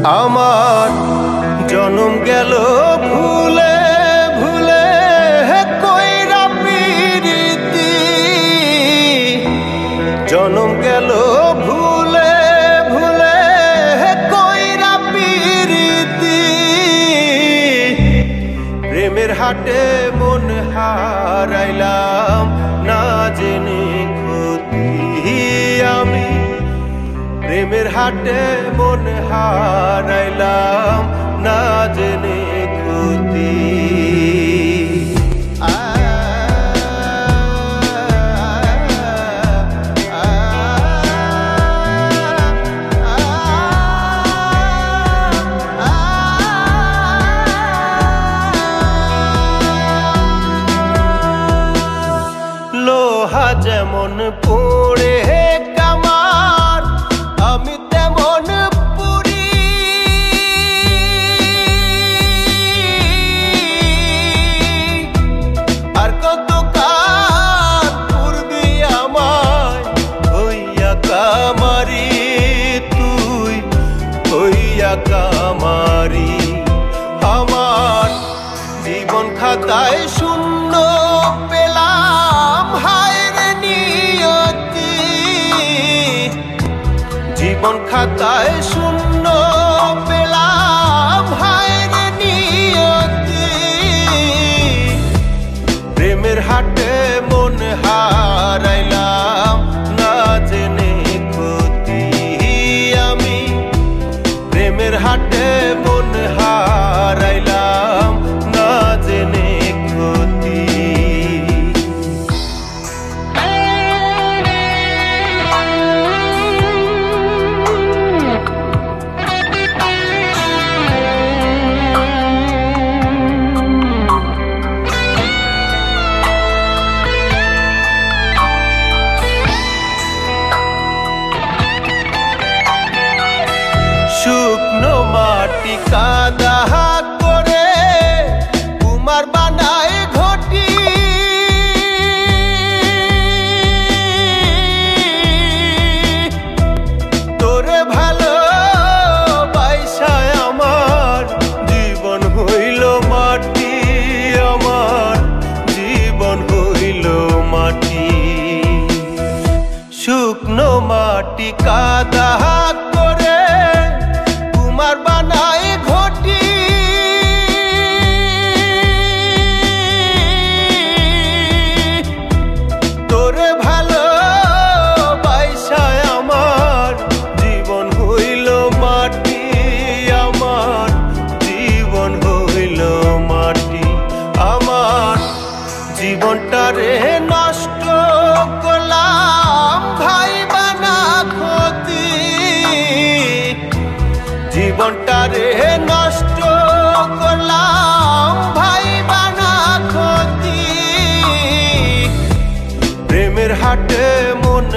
আমার জনম গেল ভুলে ভুলে কইরা পিরিতি, জনম গেল ভুলে ভুলে কইরা পিরিতি। প্রেমের হাটে মন হারাইলাম না জেনে ক্ষতি আমি, প্রেমের হাটে মন হারাইলাম না জেনে ক্ষতি। লোহা যেমন পড়ে কামার, আমি তেমন পুরি। আর কত কাল পূর্বি আমায় হইয়া কামারি, তুই হইয়া কামারি। আমার জীবন খাতায় শূন্য পেলাম হায়রে নিয়তি, জীবন খাতায় শূন্য পেলাম হায়রে নিয়তি। প্রেমের হাটে মন হারাইলাম না জেনে ক্ষতি আমি, প্রেমের হাটে মন হারাইলাম না জেনে ক্ষতি। শুকনো মাটি কাদা করে কুমার বানায় ঘটি, তোরে ভালো বাইসায় আমার জীবন হইল মাটি, আমার জীবন হইল মাটি। শুকনো মাটি কাদা করে কুমার বানায় ঘটি, তোরে ভালো বাইসায় আমার জীবন হইল মাটি, আমার জীবন হইল মাটি। আমার জীবনটারে নষ্ট করলাম ভাই বানা ক্ষতি, জীবনটারে নষ্ট করলাম ভাই বানা ক্ষতি। প্রেমের হাটে মন